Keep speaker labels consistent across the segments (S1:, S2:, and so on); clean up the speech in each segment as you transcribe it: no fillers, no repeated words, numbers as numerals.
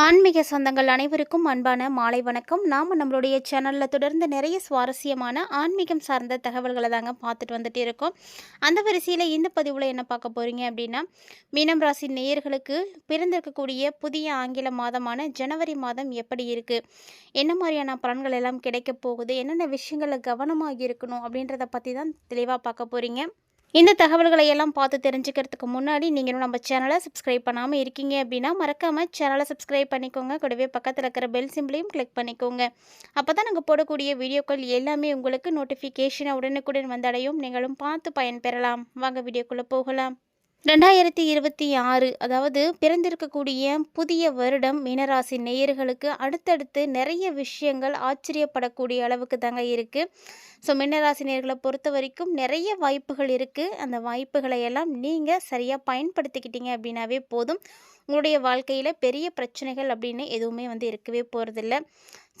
S1: ஆன்மீக சொந்தங்கள் அனைவருக்கும் அன்பான மாலை வணக்கம். நம்மளுடைய சேனலில் தொடர்ந்து நிறைய சுவாரஸ்யமான ஆன்மீகம் சார்ந்த தகவல்களை தாங்க பார்த்துட்டு வந்துட்டு இருக்கோம். அந்த வரிசையில் இந்த பதிவில் என்ன பார்க்க போகிறீங்க அப்படின்னா, மீனம் ராசி நேயர்களுக்கு பிறந்திருக்கக்கூடிய புதிய ஆங்கில மாதமான ஜனவரி மாதம் எப்படி இருக்குது, என்ன மாதிரியான பலன்கள் எல்லாம் கிடைக்க போகுது, என்னென்ன விஷயங்களில் கவனமாக இருக்கணும் அப்படின்றத பற்றி தான் தெளிவாக பார்க்க போகிறீங்க. இந்த தகவல்களை எல்லாம் பார்த்து தெரிஞ்சுக்கிறதுக்கு முன்னாடி நீங்களும் நம்ம சேனலை சப்ஸ்கிரைப் பண்ணாமல் இருக்கீங்க அப்படின்னா மறக்காமல் சேனலை சப்ஸ்கிரைப் பண்ணிக்கோங்க. கூடவே பக்கத்தில் இருக்கிற பெல் சிம்பிளையும் கிளிக் பண்ணிக்கோங்க. அப்போ தான் நாங்கள் போடக்கூடிய வீடியோக்கள் எல்லாமே உங்களுக்கு நோட்டிஃபிகேஷனை உடனுக்குடன் வந்தடையும். நீங்களும் பார்த்து பயன்பெறலாம். வாங்க வீடியோக்குள்ளே போகலாம். 2026 அதாவது பிறந்திருக்கக்கூடிய புதிய வருடம் மீனராசி நேயர்களுக்கு அடுத்தடுத்து நிறைய விஷயங்கள் ஆச்சரியப்படக்கூடிய அளவுக்கு தாங்க இருக்குது. ஸோ மீனராசி நேயர்களை பொறுத்த வரைக்கும் நிறைய வாய்ப்புகள் இருக்குது. அந்த வாய்ப்புகளை எல்லாம் நீங்கள் சரியாக பயன்படுத்திக்கிட்டீங்க அப்படின்னாவே போதும். உங்களுடைய வாழ்க்கையில் பெரிய பிரச்சனைகள் அப்படின்னு எதுவுமே இருக்கவே போகிறதில்ல.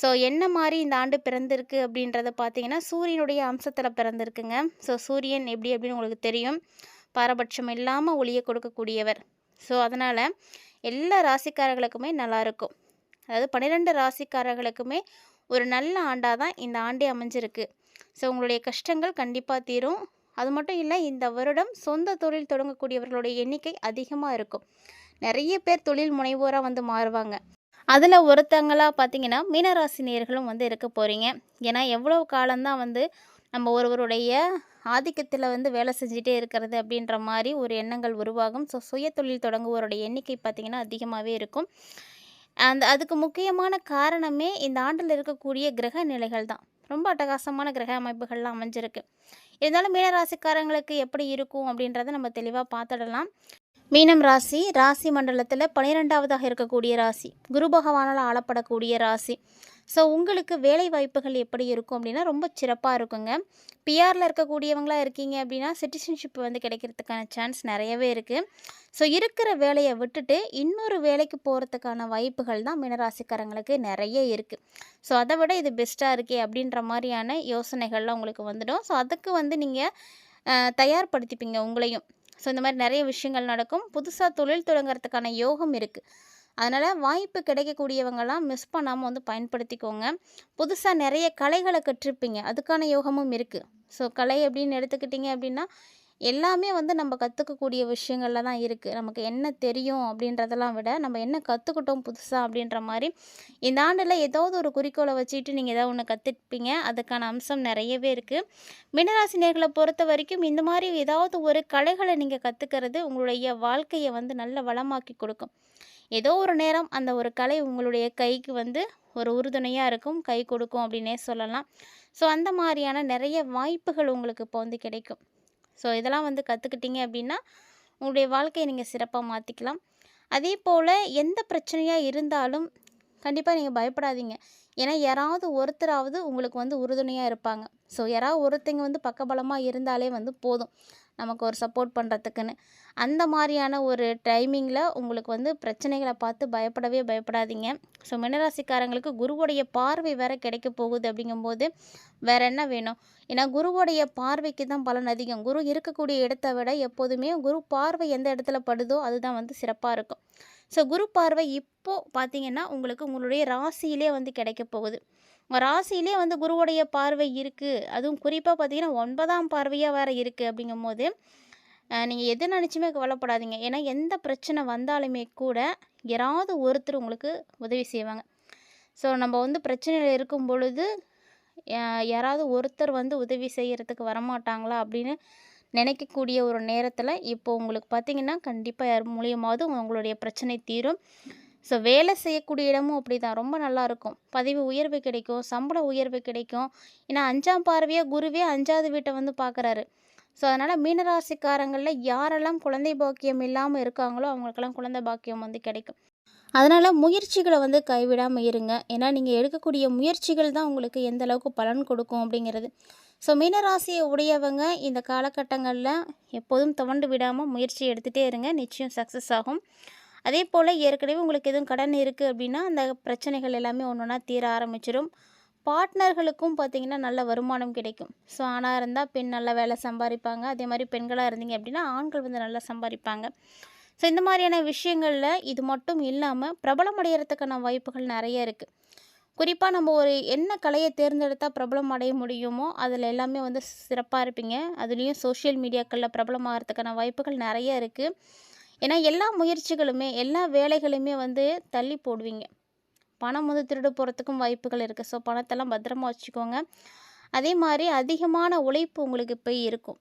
S1: ஸோ என்ன மாதிரி இந்த ஆண்டு பிறந்திருக்கு அப்படின்றத பார்த்தீங்கன்னா சூரியனுடைய அம்சத்தில் பிறந்திருக்குங்க. ஸோ சூரியன் எப்படி அப்படின்னு உங்களுக்கு தெரியும், பாரபட்சம் இல்லாமல் ஒளியை கொடுக்கக்கூடியவர். ஸோ அதனால் எல்லா ராசிக்காரர்களுக்குமே நல்லாயிருக்கும். அதாவது 12 ராசிக்காரர்களுக்குமே ஒரு நல்ல ஆண்டாக தான் இந்த ஆண்டே அமைஞ்சிருக்கு. ஸோ உங்களுடைய கஷ்டங்கள் கண்டிப்பாக தீரும். அது மட்டும் இல்லை, இந்த வருடம் சொந்த தொழில் தொடங்கக்கூடியவர்களுடைய எண்ணிக்கை அதிகமாக இருக்கும். நிறைய பேர் தொழில் முனைவோராக மாறுவாங்க. அதில் ஒருத்தங்களாக பார்த்தீங்கன்னா மீனராசி நேயர்களும் இருக்க போகிறீங்க. ஏன்னா எவ்வளோ காலம்தான் நம்ம ஒருவருடைய ஆதிக்கத்தில் வேலை செஞ்சுட்டே இருக்கிறது அப்படின்ற மாதிரி ஒரு எண்ணங்கள் உருவாகும். ஸோ சுய தொழில் தொடங்குவோருடைய எண்ணிக்கை பார்த்திங்கன்னா அதிகமாகவே இருக்கும். அதுக்கு முக்கியமான காரணமே இந்த ஆண்டில் இருக்கக்கூடிய கிரக நிலைகள் தான். ரொம்ப அட்டகாசமான கிரக அமைப்புகள்லாம் அமைஞ்சிருக்கு. இருந்தாலும் மீனராசிக்காரங்களுக்கு எப்படி இருக்கும் அப்படின்றத நம்ம தெளிவாக பார்த்துடலாம். மீனம் ராசி ராசி மண்டலத்தில் 12வதாக இருக்கக்கூடிய ராசி, குரு பகவானால் ஆளப்படக்கூடிய ராசி. ஸோ உங்களுக்கு வேலை வாய்ப்புகள் எப்படி இருக்கும் அப்படின்னா ரொம்ப சிறப்பாக இருக்குங்க. பிஆரில் இருக்கக்கூடியவங்களாக இருக்கீங்க அப்படின்னா சிட்டிசன்ஷிப் கிடைக்கிறதுக்கான சான்ஸ் நிறையவே இருக்குது. ஸோ இருக்கிற வேலையை விட்டுட்டு இன்னொரு வேலைக்கு போகிறதுக்கான வாய்ப்புகள் தான் மீனராசிக்காரங்களுக்கு நிறைய இருக்குது. ஸோ அதை விட இது பெஸ்ட்டாக இருக்கே அப்படின்ற மாதிரியான யோசனைகள்லாம் உங்களுக்கு வந்துடும். ஸோ அதுக்கு நீங்கள் தயார்படுத்திப்பீங்க உங்களையும். ஸோ இந்த மாதிரி நிறைய விஷயங்கள் நடக்கும். புதுசாக தொழில் தொடங்கிறதுக்கான யோகம் இருக்குது. அதனால் வாய்ப்பு கிடைக்கக்கூடியவங்களாம் மிஸ் பண்ணாமல் பயன்படுத்திக்கோங்க. புதுசாக நிறைய கலைகளை கற்றுப்பீங்க, அதுக்கான யோகமும் இருக்குது. ஸோ கலை அப்படின்னு எடுத்துக்கிட்டிங்க அப்படின்னா எல்லாமே நம்ம கற்றுக்கக்கூடிய விஷயங்களில் தான் இருக்குது. நமக்கு என்ன தெரியும் அப்படின்றதெல்லாம் விட நம்ம என்ன கற்றுக்கிட்டோம் புதுசாக அப்படின்ற மாதிரி இந்த ஆண்டில் ஏதாவது ஒரு குறிக்கோளை வச்சுட்டு நீங்கள் ஏதாவது ஒன்று கற்றுப்பீங்க. அதுக்கான அம்சம் நிறையவே இருக்குது. மீனராசினியர்களை பொறுத்த வரைக்கும் இந்த மாதிரி ஏதாவது ஒரு கலைகளை நீங்கள் கற்றுக்கிறது உங்களுடைய வாழ்க்கையை நல்ல வளமாக்கி கொடுக்கும். ஏதோ ஒரு நேரம் அந்த ஒரு கலை உங்களுடைய கைக்கு ஒரு உறுதுணையாக இருக்கும், கை கொடுக்கும் அப்படின்னே சொல்லலாம். ஸோ அந்த மாதிரியான நிறைய வாய்ப்புகள் உங்களுக்கு இப்போ கிடைக்கும். ஸோ இதெல்லாம் கற்றுக்கிட்டீங்க அப்படின்னா உங்களுடைய வாழ்க்கையை நீங்கள் சிறப்பாக மாற்றிக்கலாம். அதே போல் எந்த பிரச்சனையாக இருந்தாலும் கண்டிப்பாக நீங்கள் பயப்படாதீங்க. ஏன்னா யாராவது ஒருத்தராவது உங்களுக்கு உறுதுணையாக இருப்பாங்க. ஸோ யாராவது ஒருத்தங்க பக்கபலமாக இருந்தாலே போதும் நமக்கு ஒரு சப்போர்ட் பண்ணுறதுக்குன்னு. அந்த மாதிரியான ஒரு டைமிங்கில் உங்களுக்கு பிரச்சனைகளை பார்த்து பயப்படாதீங்க. ஸோ மீனராசிக்காரங்களுக்கு குருவுடைய பார்வை வேறு கிடைக்க போகுது. அப்படிங்கும்போது வேறு என்ன வேணும்? ஏன்னா குருவுடைய பார்வைக்கு தான் பலன் அதிகம். குரு இருக்கக்கூடிய இடத்த விட எப்போதுமே குரு பார்வை எந்த இடத்துல படுதோ அதுதான் சிறப்பாக இருக்கும். ஸோ குரு பார்வை இப்போது பார்த்திங்கன்னா உங்களுக்கு உங்களுடைய ராசியிலே கிடைக்க போகுது. உங்கள் ராசியிலே குருவுடைய பார்வை இருக்குது. அதுவும் குறிப்பாக பார்த்திங்கன்னா 9ஆம் பார்வையாக வேறு இருக்குது. அப்படிங்கும்போது நீங்கள் எது நினச்சுமே கவலைப்படாதீங்க. ஏன்னா எந்த பிரச்சனை வந்தாலுமே கூட யாராவது ஒருத்தர் உங்களுக்கு உதவி செய்வாங்க. ஸோ நம்ம பிரச்சனையில் இருக்கும் பொழுது யாராவது ஒருத்தர் உதவி செய்கிறதுக்கு வரமாட்டாங்களா அப்படின்னு நினைக்கக்கூடிய ஒரு நேரத்தில் இப்போ உங்களுக்கு பார்த்திங்கன்னா கண்டிப்பாக யார் மூலியமாவது உங்களுடைய பிரச்சனை தீரும். ஸோ வேலை செய்யக்கூடிய இடமும் அப்படி தான் ரொம்ப நல்லாயிருக்கும். பதவி உயர்வு கிடைக்கும், சம்பள உயர்வு கிடைக்கும். ஏன்னா 5ஆம் பார்வையாக குருவே 5வது வீட்டை பார்க்குறாரு. ஸோ அதனால் மீனராசிக்காரங்களில் யாரெல்லாம் குழந்தை பாக்கியம் இல்லாமல் இருக்காங்களோ அவங்களுக்கெல்லாம் குழந்தை பாக்கியம் கிடைக்கும். அதனால் முயற்சிகளை கைவிடாமல் இருங்க. ஏன்னா நீங்கள் எடுக்கக்கூடிய முயற்சிகள் தான் உங்களுக்கு எந்த அளவுக்கு பலன் கொடுக்கும் அப்படிங்கிறது. ஸோ மீனராசியை உடையவங்க இந்த காலகட்டங்களில் எப்போதும் துவண்டு விடாமல் முயற்சி எடுத்துகிட்டே இருங்க, நிச்சயம் சக்ஸஸ் ஆகும். அதே போல் ஏற்கனவே உங்களுக்கு எதுவும் கடன் இருக்குது அப்படின்னா அந்த பிரச்சனைகள் எல்லாமே ஒன்று ஒன்றா தீர ஆரம்பிச்சிடும். பார்ட்னர்களுக்கும் பார்த்திங்கன்னா நல்ல வருமானம் கிடைக்கும். ஸோ ஆணாக இருந்தால் பெண் நல்ல வேலை சம்பாதிப்பாங்க. அதே மாதிரி பெண்களாக இருந்தீங்க அப்படின்னா ஆண்கள் நல்லா சம்பாதிப்பாங்க. ஸோ இந்த மாதிரியான விஷயங்களில் இது மட்டும் இல்லாமல் பிரபலமடைகிறதுக்கான வாய்ப்புகள் நிறைய இருக்குது. குறிப்பாக நம்ம ஒரு என்ன கலையை தேர்ந்தெடுத்தால் பிரபலம் அடைய முடியுமோ அதில் எல்லாமே வந்து சிறப்பாக இருப்பீங்க. அதுலேயும் சோஷியல் மீடியாக்களில் பிரபலமாகறதுக்கான வாய்ப்புகள் நிறைய இருக்குது. ஏன்னா எல்லா முயற்சிகளுமே எல்லா வேலைகளுமே வந்து தள்ளி போடுவீங்க. பணம் வந்து திருடு போகிறதுக்கும் வாய்ப்புகள் இருக்குது. ஸோ பணத்தெல்லாம் பத்திரமா வச்சுக்கோங்க. அதே மாதிரி அதிகமான உழைப்பு உங்களுக்கு இப்போ இருக்கும்.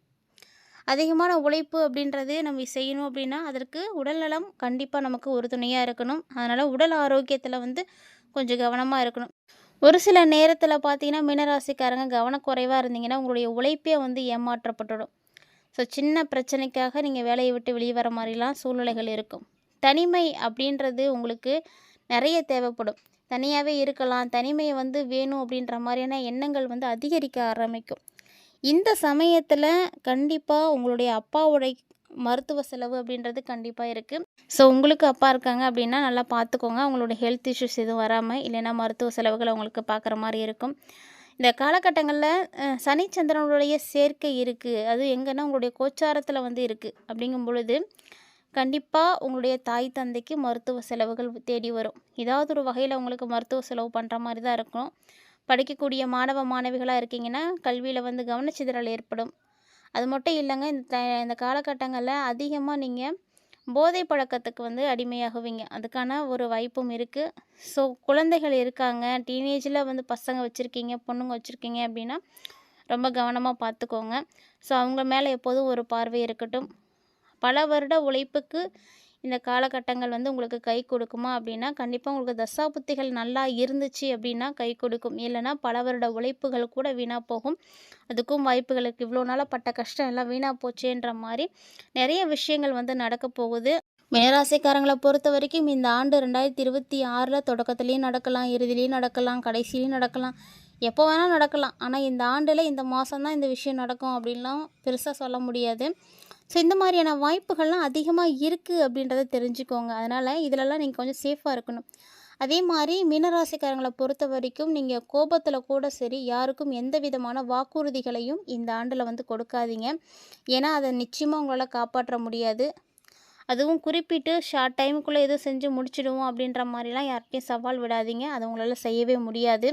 S1: அதிகமான உழைப்பு அப்படின்றது நம்ம செய்யணும் அப்படின்னா அதற்கு உடல்நலம் கண்டிப்பாக நமக்கு உறுதுணையாக இருக்கணும். அதனால் உடல் ஆரோக்கியத்தில் வந்து கொஞ்சம் கவனமாக இருக்கணும். ஒரு சில நேரத்தில் பார்த்தீங்கன்னா மீனராசிக்காரங்க கவனக்குறைவாக இருந்தீங்கன்னா உங்களுடைய உழைப்பே வந்து ஏமாற்றப்பட்டுடும். ஸோ சின்ன பிரச்சனைக்காக நீங்கள் வேலையை விட்டு வெளியே வர மாதிரிலாம் சூழ்நிலைகள் இருக்கும். தனிமை அப்படின்றது உங்களுக்கு நிறைய தேவைப்படும். தனியாகவே இருக்கலாம், தனிமையை வந்து வேணும் அப்படின்ற மாதிரியான எண்ணங்கள் வந்து அதிகரிக்க ஆரம்பிக்கும். இந்த சமயத்தில் கண்டிப்பாக உங்களுடைய அப்பாவுடைய மருத்துவ செலவு அப்படின்றது கண்டிப்பாக இருக்குது. ஸோ உங்களுக்கு அப்பா இருக்காங்க அப்படின்னா நல்லா பார்த்துக்கோங்க. அவங்களோட ஹெல்த் இஷ்யூஸ் எதுவும் வராமல், இல்லைன்னா மருத்துவ செலவுகள் அவங்களுக்கு பார்க்குற மாதிரி இருக்கும். இந்த காலகட்டங்களில் சனி சந்திரனுடைய சேர்க்கை இருக்குது. அது எங்கன்னா உங்களுடைய கோச்சாரத்தில் வந்து இருக்குது. அப்படிங்கும் பொழுது கண்டிப்பாக உங்களுடைய தாய் தந்தைக்கு மருத்துவ செலவுகள் தேடி வரும். ஏதாவது ஒரு வகையில் உங்களுக்கு மருத்துவ செலவு பண்ணுற மாதிரி தான் இருக்கும். படிக்கக்கூடிய மாணவ மாணவிகளாக இருக்கீங்கன்னா கல்வியில் வந்து கவனச்சிதறல் ஏற்படும். அது மட்டும் இல்லைங்க, இந்த காலகட்டங்களில் அதிகமாக நீங்கள் போதை பழக்கத்துக்கு வந்து அடிமையாகுவீங்க. அதுக்கான ஒரு வாய்ப்பும் இருக்குது. ஸோ குழந்தைகள் இருக்காங்க, டீனேஜில் வந்து பசங்க வச்சுருக்கீங்க, பொண்ணுங்க வச்சுருக்கீங்க அப்படின்னா ரொம்ப கவனமாக பார்த்துக்கோங்க. ஸோ அவங்க மேலே எப்போதும் ஒரு பார்வை இருக்கட்டும். பல வருட உழைப்புக்கு இந்த காலகட்டங்கள் வந்து உங்களுக்கு கை கொடுக்குமா அப்படின்னா கண்டிப்பாக உங்களுக்கு தசாபுத்திகள் நல்லா இருந்துச்சு அப்படின்னா கை கொடுக்கும். இல்லைன்னா பல வருட உழைப்புகள் கூட வீணாக போகும். அதுக்கும் வாய்ப்புகளுக்கு இவ்வளோ நாளாக பட்ட கஷ்டம் எல்லாம் வீணாக போச்சேன்ற மாதிரி நிறைய விஷயங்கள் வந்து நடக்க போகுது. மீனராசிக்காரங்களை பொறுத்த வரைக்கும் இந்த ஆண்டு 2026 தொடக்கத்துலேயும் நடக்கலாம், இறுதியிலையும் நடக்கலாம், கடைசியிலையும் நடக்கலாம், எப்போ வேணால் நடக்கலாம். ஆனால் இந்த ஆண்டில் இந்த மாதம்தான் இந்த விஷயம் நடக்கும் அப்படின்லாம் பெருசாக சொல்ல முடியாது. ஸோ இந்த மாதிரியான வாய்ப்புகள்லாம் அதிகமாக இருக்குது அப்படின்றத தெரிஞ்சுக்கோங்க. அதனால் இதிலெல்லாம் நீங்கள் கொஞ்சம் சேஃபாக இருக்கணும். அதே மாதிரி மீனராசிக்காரங்களை பொறுத்த வரைக்கும் நீங்கள் கோபத்தில் கூட சரி யாருக்கும் எந்த விதமான வாக்குறுதிகளையும் இந்த ஆண்டில் வந்து கொடுக்காதீங்க. ஏன்னா அதை நிச்சயமாக உங்களால் காப்பாற்ற முடியாது. அதுவும் குறிப்பிட்டு ஷார்ட் டைமுக்குள்ளே எதுவும் செஞ்சு முடிச்சிடுவோம் அப்படின்ற மாதிரிலாம் யார்கிட்டையும் சவால் விடாதீங்க. அது உங்களால் செய்யவே முடியாது.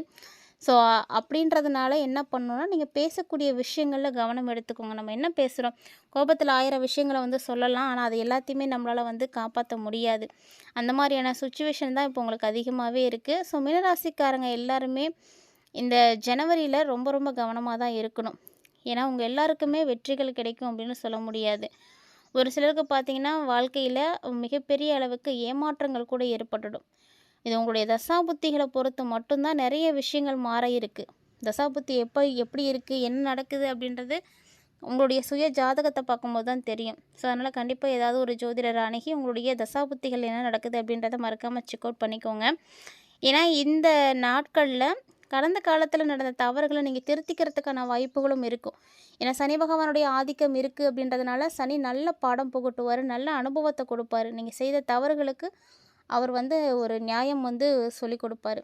S1: ஸோ அப்படின்றதுனால என்ன பண்ணணும்னா நீங்கள் பேசக்கூடிய விஷயங்களில் கவனம் எடுத்துக்கோங்க. நம்ம என்ன பேசுகிறோம், கோபத்தில் 1000 விஷயங்களை வந்து சொல்லலாம், ஆனால் அது எல்லாத்தையுமே நம்மளால் வந்து காப்பாற்ற முடியாது. அந்த மாதிரியான சுச்சுவேஷன் தான் இப்போ உங்களுக்கு அதிகமாகவே இருக்குது. ஸோ மீனராசிக்காரங்க எல்லாருமே இந்த ஜனவரியில் ரொம்ப ரொம்ப கவனமாக தான் இருக்கணும். ஏன்னா உங்கள் எல்லாருக்குமே வெற்றிகள் கிடைக்கும் அப்படின்னு சொல்ல முடியாது. ஒரு சிலருக்கு பார்த்திங்கன்னா வாழ்க்கையில் மிகப்பெரிய அளவுக்கு ஏமாற்றங்கள் கூட ஏற்பட்டுடும். இது உங்களுடைய தசாபுத்திகளை பொறுத்து மட்டும்தான் நிறைய விஷயங்கள் மாற இருக்குது. தசாபுத்தி எப்படி இருக்குது, என்ன நடக்குது அப்படின்றது உங்களுடைய சுய ஜாதகத்தை பார்க்கும்போது தான் தெரியும். ஸோ அதனால் கண்டிப்பாக ஏதாவது ஒரு ஜோதிடரை அணுகி உங்களுடைய தசாபுத்திகள் என்ன நடக்குது அப்படின்றத மறக்காமல் செக் அவுட் பண்ணிக்கோங்க. ஏன்னா இந்த நாட்களில் கடந்த காலத்தில் நடந்த தவறுகளை நீங்கள் திருத்திக்கிறதுக்கான வாய்ப்புகளும் இருக்கும். ஏன்னா சனி பகவானுடைய ஆதிக்கம் இருக்குது அப்படின்றதுனால சனி நல்ல பாடம் புகட்டுவார், நல்ல அனுபவத்தை கொடுப்பாரு. நீங்கள் செய்த தவறுகளுக்கு அவர் வந்து ஒரு நியாயம் வந்து சொல்லி கொடுப்பாரு.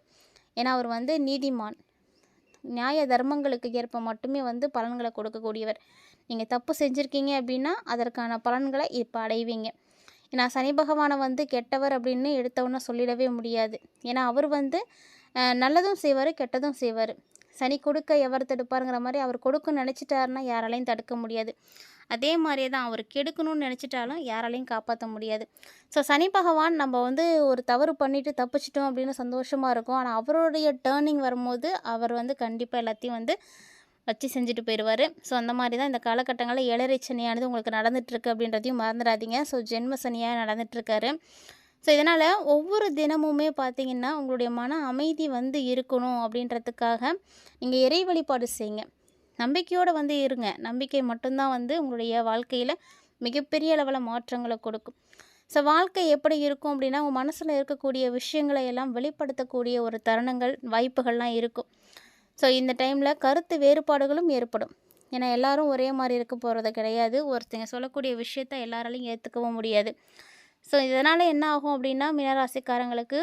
S1: ஏன்னா அவர் வந்து நீதிமான். நியாய தர்மங்களுக்கு ஏற்ப மட்டுமே வந்து பலன்களை கொடுக்கக்கூடியவர். நீங்கள் தப்பு செஞ்சுருக்கீங்க அப்படின்னா அதற்கான பலன்களை இப்போ அடைவீங்க. ஏன்னா சனி பகவானை வந்து கெட்டவர் அப்படின்னு எடுத்தவொன்னே சொல்லிடவே முடியாது. ஏன்னா அவர் வந்து நல்லதும் செய்வார், கெட்டதும் செய்வார். சனி கொடுக்க எவர் தடுப்பாருங்கிற மாதிரி அவர் கொடுக்கணும்னு நினச்சிட்டாருன்னா யாராலையும் தடுக்க முடியாது. அதே மாதிரியே தான் அவர் கெடுக்கணும்னு நினச்சிட்டாலும் யாராலையும் காப்பாற்ற முடியாது. ஸோ சனி பகவான் நம்ம வந்து ஒரு தவறு பண்ணிவிட்டு தப்பிச்சிட்டோம் அப்படின்னு சந்தோஷமாக இருக்கும். ஆனால் அவருடைய டேர்னிங் வரும்போது அவர் வந்து கண்டிப்பாக எல்லாத்தையும் வந்து வச்சு செஞ்சுட்டு போயிடுவார். ஸோ அந்த மாதிரி தான் இந்த காலகட்டங்களில் 7.5 சனியானது உங்களுக்கு நடந்துகிட்ருக்கு அப்படின்றதையும் மறந்துடாதீங்க. ஸோ ஜென்ம சனியாக நடந்துகிட்ருக்காரு. ஸோ இதனால் ஒவ்வொரு தினமுமே பார்த்திங்கன்னா உங்களுடைய மன அமைதி வந்து இருக்கணும் அப்படின்றதுக்காக நீங்கள் இறை வழிபாடு செய்யுங்க. நம்பிக்கையோடு வந்து இருங்க. நம்பிக்கை மட்டும்தான் வந்து உங்களுடைய வாழ்க்கையில் மிகப்பெரிய அளவில் மாற்றங்களை கொடுக்கும். ஸோ வாழ்க்கை எப்படி இருக்கும் அப்படின்னா உங்கள் மனசில் இருக்கக்கூடிய விஷயங்களை எல்லாம் வெளிப்படுத்தக்கூடிய ஒரு தருணங்கள் வாய்ப்புகள்லாம் இருக்கும். ஸோ இந்த டைமில் கருத்து வேறுபாடுகளும் ஏற்படும். ஏன்னா எல்லாரும் ஒரே மாதிரி இருக்க போகிறது கிடையாது. ஒருத்தங்க சொல்லக்கூடிய விஷயத்த எல்லாராலையும் ஏற்றுக்கவும் முடியாது. ஸோ இதனால் என்ன ஆகும் அப்படின்னா மீனராசிக்காரங்களுக்கு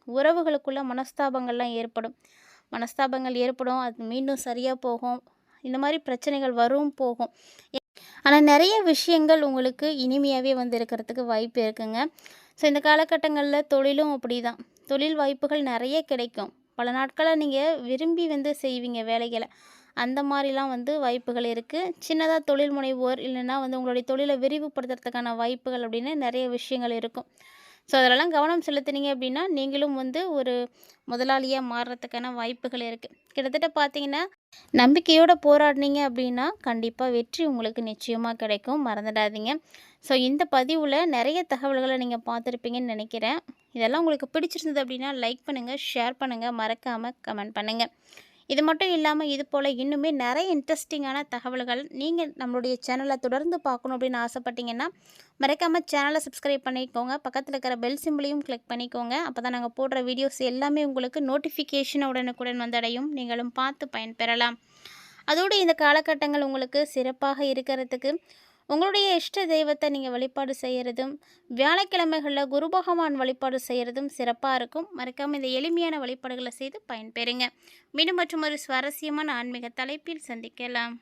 S1: உறவுகளுக்குள்ள மனஸ்தாபங்கள்லாம் ஏற்படும். மனஸ்தாபங்கள் ஏற்படும், அது மீண்டும் சரியாக போகும். இந்த மாதிரி பிரச்சனைகள் வரும் போகும். ஆனால் நிறைய விஷயங்கள் உங்களுக்கு இனிமையாகவே வந்து இருக்கிறதுக்கு வாய்ப்பு இருக்குங்க. ஸோ இந்த காலகட்டங்களில் தொழிலும் அப்படி தான். தொழில் வாய்ப்புகள் நிறைய கிடைக்கும். பல நாட்களாக நீங்கள் விரும்பி வந்து செய்வீங்க வேலைகளை. அந்த மாதிரிலாம் வந்து வாய்ப்புகள் இருக்குது. சின்னதாக தொழில் முனைவோர் இல்லைன்னா வந்து உங்களுடைய தொழிலை விரிவுபடுத்துறதுக்கான வாய்ப்புகள் அப்படின்னு நிறைய விஷயங்கள் இருக்கும். ஸோ அதிலலாம் கவனம் செலுத்துனீங்க அப்படின்னா நீங்களும் வந்து ஒரு முதலாளியாக மாறுறதுக்கான வாய்ப்புகள் இருக்குது. கிட்டத்தட்ட பார்த்தீங்கன்னா நம்பிக்கையோடு போராடினீங்க அப்படின்னா கண்டிப்பாக வெற்றி உங்களுக்கு நிச்சயமாக கிடைக்கும், மறந்துடாதீங்க. ஸோ இந்த பதிவில் நிறைய தகவல்களை நீங்கள் பார்த்துருப்பீங்கன்னு நினைக்கிறேன். இதெல்லாம் உங்களுக்கு பிடிச்சிருந்தது அப்படின்னா லைக் பண்ணுங்கள், ஷேர் பண்ணுங்கள், மறக்காமல் கமெண்ட் பண்ணுங்கள். இது மட்டும் இல்லாமல் இது போல் இன்னுமே நிறைய இன்ட்ரெஸ்டிங்கான தகவல்கள் நீங்கள் நம்மளுடைய சேனலை தொடர்ந்து பார்க்கணும் அப்படின்னு ஆசைப்பட்டீங்கன்னா மறக்காமல் சேனலை சப்ஸ்கிரைப் பண்ணிக்கோங்க. பக்கத்தில் இருக்கிற பெல் சிம்பிளையும் கிளிக் பண்ணிக்கோங்க. அப்போ தான் நாங்கள் போடுற வீடியோஸ் எல்லாமே உங்களுக்கு நோட்டிஃபிகேஷன் உடனுக்குடன் வந்தடையும். நீங்களும் பார்த்து பயன்பெறலாம். அதோடு இந்த காலகட்டங்கள் உங்களுக்கு சிறப்பாக இருக்கிறதுக்கு உங்களுடைய இஷ்ட தெய்வத்தை நீங்கள் வழிபாடு செய்கிறதும், வியாழக்கிழமைகளில் குரு பகவான் வழிபாடு செய்கிறதும் சிறப்பாக இருக்கும். மறக்காமல் இந்த எளிமையான வழிபாடுகளை செய்து பயன்பெறுங்க. மீண்டும் மற்றும் ஒரு சுவாரஸ்யமான ஆன்மீக தலைப்பில் சந்திக்கலாம்.